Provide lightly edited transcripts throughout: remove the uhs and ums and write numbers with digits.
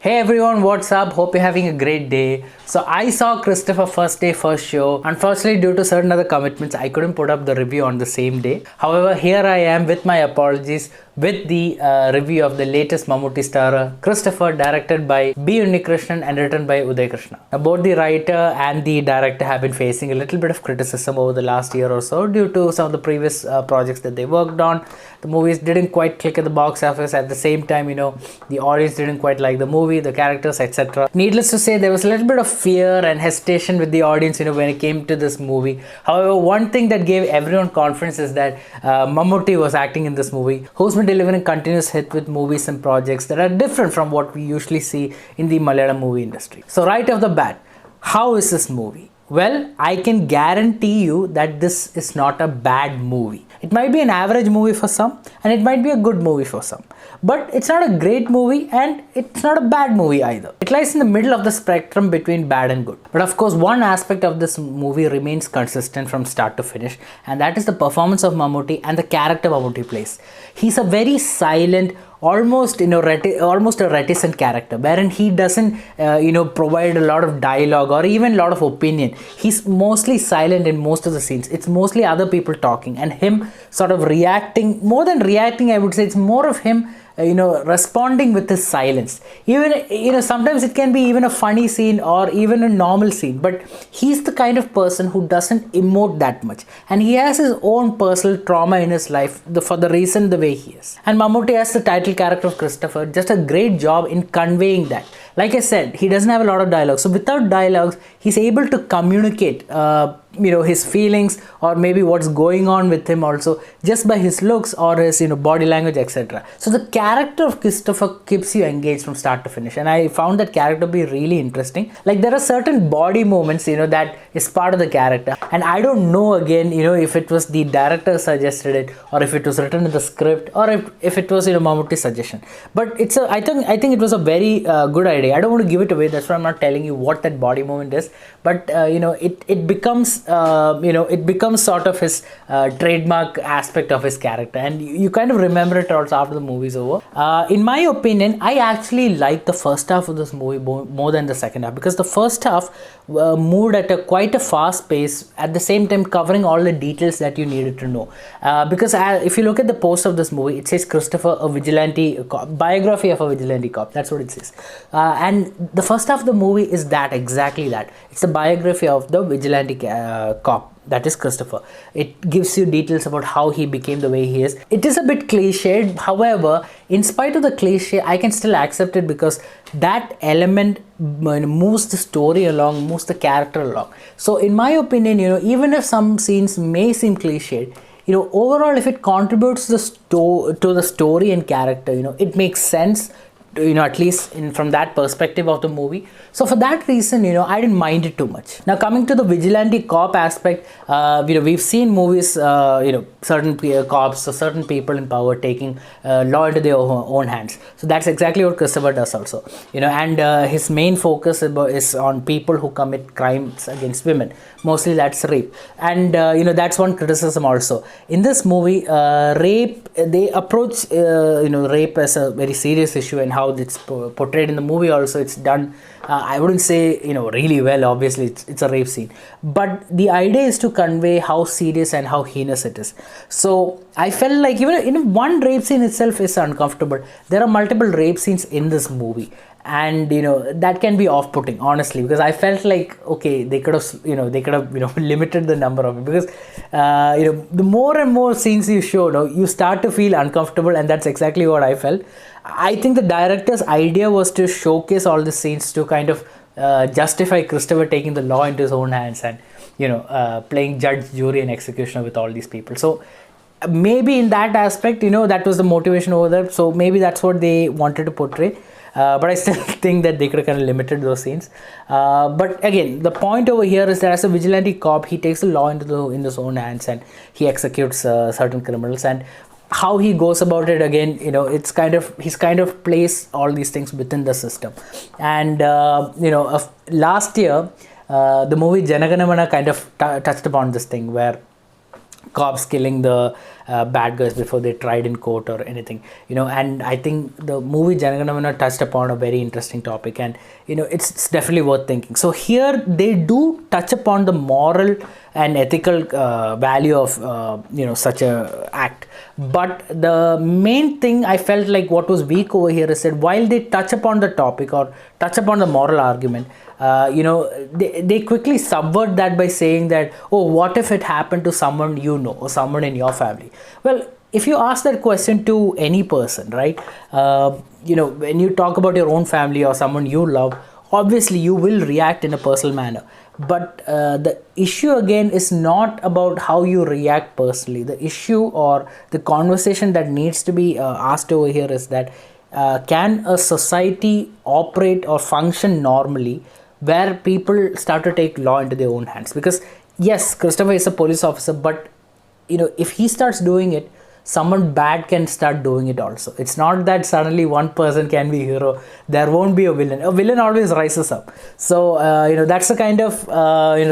Hey everyone, what's up? Hope you're having a great day. So I saw Christopher first day, first show. Unfortunately, due to certain other commitments, I couldn't put up the review on the same day. However, here I am with my apologies with the review of the latest Mammootty star, Christopher, directed by Unnikrishnan and written by Udaykrishna. Both the writer and the director have been facing a little bit of criticism over the last year or so due to some of the previous projects that they worked on. The movies didn't quite click at the box office. At the same time, the audience didn't quite like the movie, the characters, etc. Needless to say, there was a little bit of fear and hesitation with the audience, when it came to this movie. However, one thing that gave everyone confidence is that Mammootty was acting in this movie, who's been delivering continuous hit with movies and projects that are different from what we usually see in the Malayalam movie industry. So right off the bat, how is this movie? Well, I can guarantee you that this is not a bad movie. It might be an average movie for some and it might be a good movie for some. But it's not a great movie and it's not a bad movie either. It lies in the middle of the spectrum between bad and good. But of course, one aspect of this movie remains consistent from start to finish, and that is the performance of Mammootty and the character Mammootty plays. He's a very silent, almost almost a reticent character, wherein he doesn't provide a lot of dialogue or even a lot of opinion. He's mostly silent in most of the scenes. It's mostly other people talking and him sort of reacting. More than reacting, I would say it's more of him responding with his silence. Even sometimes it can be even a funny scene or even a normal scene, but he's the kind of person who doesn't emote that much, and he has his own personal trauma in his life for the reason the way he is. And Mammootty, as the title character of Christopher, just a great job in conveying that. Like I said, he doesn't have a lot of dialogue, so without dialogues he's able to communicate his feelings or maybe what's going on with him also just by his looks or his body language, etc. So the character of Christopher keeps you engaged from start to finish, and I found that character to be really interesting. Like there are certain body movements that is part of the character, and I don't know again if it was the director suggested it or if it was written in the script or if it was Mammootty's suggestion. But I think it was a very good idea. I don't want to give it away, that's why I'm not telling you what that body movement is, but it becomes sort of his trademark aspect of his character, and you kind of remember it also after the movie's over. In my opinion, I actually like the first half of this movie more than the second half, because the first half moved at quite a fast pace, at the same time covering all the details that you needed to know. Because if you look at the poster of this movie, it says Christopher, a vigilante cop, biography of a vigilante cop. That's what it says. And the first half of the movie is exactly that. It's the biography of the vigilante cop, that is Christopher. It gives you details about how he became the way he is. It is a bit cliched, however, in spite of the cliche, I can still accept it because that element moves the story along, moves the character along. So in my opinion, even if some scenes may seem cliched, overall, if it contributes to the story and character, it makes sense, at least from that perspective of the movie. So for that reason, I didn't mind it too much. Now coming to the vigilante cop aspect, we've seen movies, certain cops or certain people in power taking law into their own hands. So that's exactly what Christopher does also, and his main focus is on people who commit crimes against women. Mostly that's rape, and that's one criticism also. In this movie, rape, they approach rape as a very serious issue, and how it's portrayed in the movie also, it's done I wouldn't say really well. Obviously it's a rape scene, but the idea is to convey how serious and how heinous it is. So I felt like even one rape scene itself is uncomfortable. There are multiple rape scenes in this movie, and that can be off-putting, honestly, because I felt like, okay, they could have limited the number of it, because the more and more scenes you show, you start to feel uncomfortable, and that's exactly what I felt. I think the director's idea was to showcase all the scenes to kind of justify Christopher taking the law into his own hands and playing judge, jury and executioner with all these people. So maybe in that aspect, that was the motivation over there. So maybe that's what they wanted to portray. But I still think that they could have kind of limited those scenes. But again, the point over here is that as a vigilante cop, he takes the law in his own hands and he executes certain criminals. And how he goes about it, again, it's he's kind of placed all these things within the system. And last year, the movie Jana Gana Mana kind of touched upon this thing where cops killing the bad guys before they tried in court or anything, and I think the movie Janaganamana touched upon a very interesting topic, and it's definitely worth thinking. So here they do touch upon the moral and ethical value of such a act, but the main thing I felt like what was weak over here is that while they touch upon the topic or touch upon the moral argument, they quickly subvert that by saying that, oh, what if it happened to someone or someone in your family? Well, if you ask that question to any person, right, when you talk about your own family or someone you love, obviously you will react in a personal manner. But the issue again is not about how you react personally. The issue or the conversation that needs to be asked over here is that can a society operate or function normally where people start to take law into their own hands? Because yes, Christopher is a police officer, but if he starts doing it, someone bad can start doing it also. It's not that suddenly one person can be hero. There won't be a villain. A villain always rises up. So that's the kind of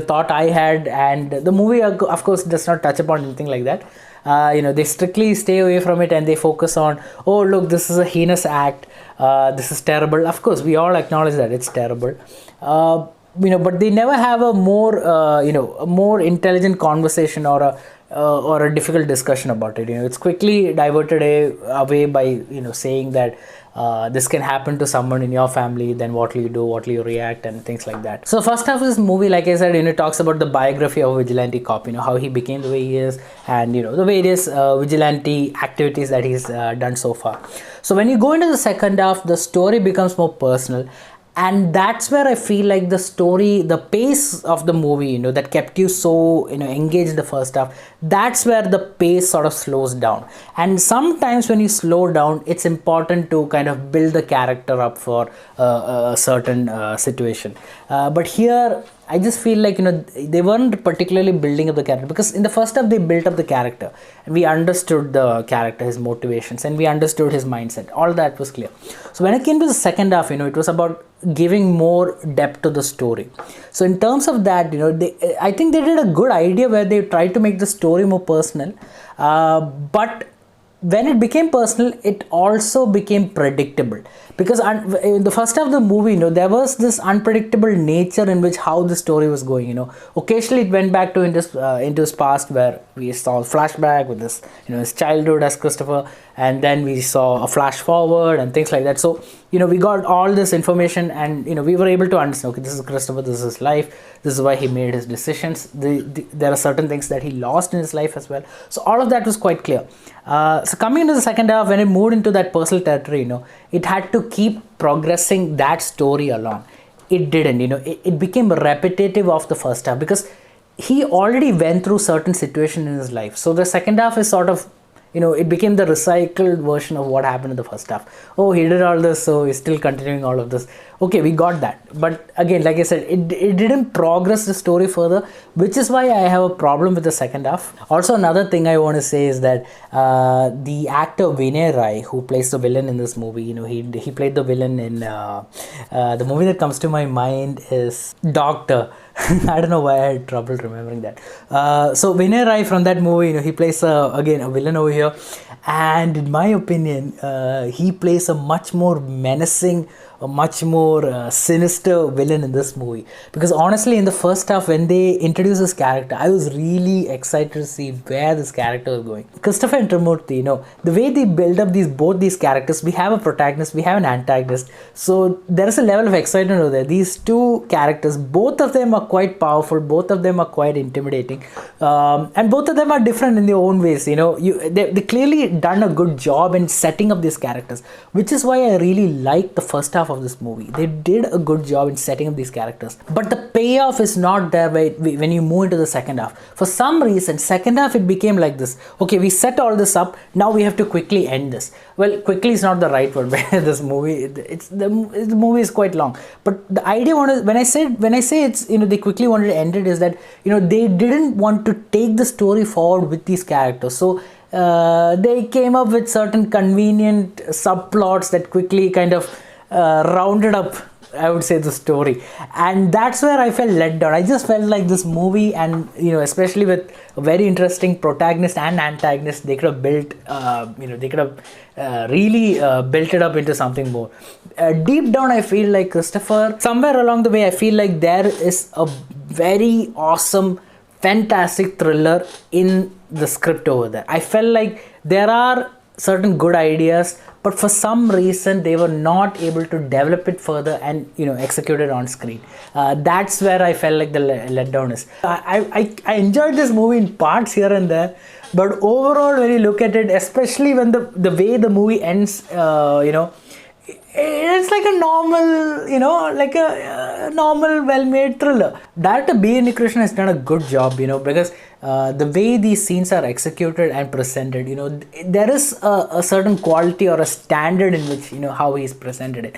thought I had, and the movie of course does not touch upon anything like that. They strictly stay away from it, and they focus on, oh look, this is a heinous act, this is terrible. Of course we all acknowledge that it's terrible, but they never have a more intelligent conversation or a difficult discussion about it. It's quickly diverted away by saying that this can happen to someone in your family, then what will you do, what will you react, and things like that. So first half of this movie, like I said, it talks about the biography of Vigilante Cop, how he became the way he is, and the various vigilante activities that he's done so far. So when you go into the second half, the story becomes more personal, and that's where I feel like the story, the pace of the movie, that kept you so engaged in the first half, that's where the pace sort of slows down. And sometimes when you slow down, it's important to kind of build the character up for a certain situation. But here I just feel like they weren't particularly building up the character, because in the first half they built up the character and we understood the character, his motivations, and we understood his mindset. All that was clear. So when it came to the second half, it was about giving more depth to the story. So in terms of that, I think they did a good idea where they tried to make the story more personal, but when it became personal, it also became predictable, because in the first half of the movie, there was this unpredictable nature in which how the story was going. Occasionally it went back to into his past, where we saw a flashback with this, his childhood as Christopher, and then we saw a flash forward and things like that. So we got all this information, and we were able to understand, okay, this is Christopher, this is his life, this is why he made his decisions. There are certain things that he lost in his life as well. So all of that was quite clear. So coming into the second half, when it moved into that personal territory, it had to keep progressing that story along. It didn't, it became repetitive of the first half, because he already went through certain situations in his life. So the second half is sort of, it became the recycled version of what happened in the first half. Oh, he did all this, so he's still continuing all of this. Okay, we got that. But again, like I said, it didn't progress the story further, which is why I have a problem with the second half. Also, another thing I want to say is that the actor Vinay Rai, who plays the villain in this movie, he played the villain in the movie that comes to my mind is Doctor. I don't know why I had trouble remembering that. So Vinay Rai from that movie, he plays again a villain over here, and in my opinion, he plays a much more menacing, a much more sinister villain in this movie. Because honestly, in the first half, when they introduced this character, I was really excited to see where this character was going. Christopher and Mammootty, the way they build up both these characters, we have a protagonist, we have an antagonist. So there is a level of excitement over there. These two characters, both of them are quite powerful, both of them are quite intimidating, and both of them are different in their own ways. They clearly done a good job in setting up these characters, which is why I really like the first half of this movie. They did a good job in setting up these characters, but the payoff is not there when you move into the second half. For some reason, second half it became like this. Okay, we set all this up, now we have to quickly end this. Well, quickly is not the right word. This movie, the movie is quite long, but the idea when I say it's they quickly wanted to end it, is that they didn't want to take the story forward with these characters. So they came up with certain convenient subplots that quickly kind of rounded up I would say, the story. And that's where I felt let down. I just felt like this movie, and especially with a very interesting protagonist and antagonist, they could have built, they could have really built it up into something more. Deep down, I feel like Christopher, somewhere along the way, I feel like there is a very awesome, fantastic thriller in the script over there. I felt like there are certain good ideas, but for some reason they were not able to develop it further and execute it on screen. That's where I felt like the letdown is. I enjoyed this movie in parts here and there, but overall, when you look at it, especially when the way the movie ends, it's like a normal, like a normal, well-made thriller. Director B. Unnikrishnan has done a good job, because the way these scenes are executed and presented, there is a certain quality or a standard in which, how he's presented it.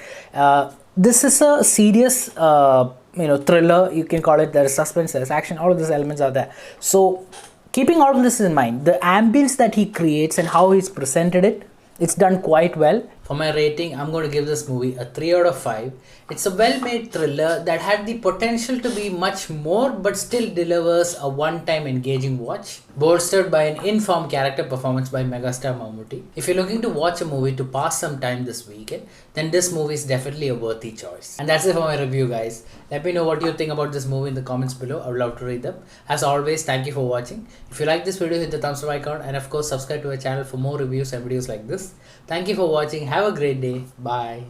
This is a serious, thriller. You can call it. There is suspense, there is action. All of these elements are there. So, keeping all of this in mind, the ambience that he creates and how he's presented it, it's done quite well. For my rating, I'm going to give this movie a 3 out of 5. It's a well-made thriller that had the potential to be much more, but still delivers a one-time engaging watch, bolstered by an informed character performance by megastar Mammootty. If you're looking to watch a movie to pass some time this weekend, then this movie is definitely a worthy choice. And that's it for my review, guys. Let me know what you think about this movie in the comments below. I would love to read them. As always, thank you for watching. If you like this video, hit the thumbs up icon, and of course subscribe to our channel for more reviews and videos like this. Thank you for watching. Have a great day. Bye.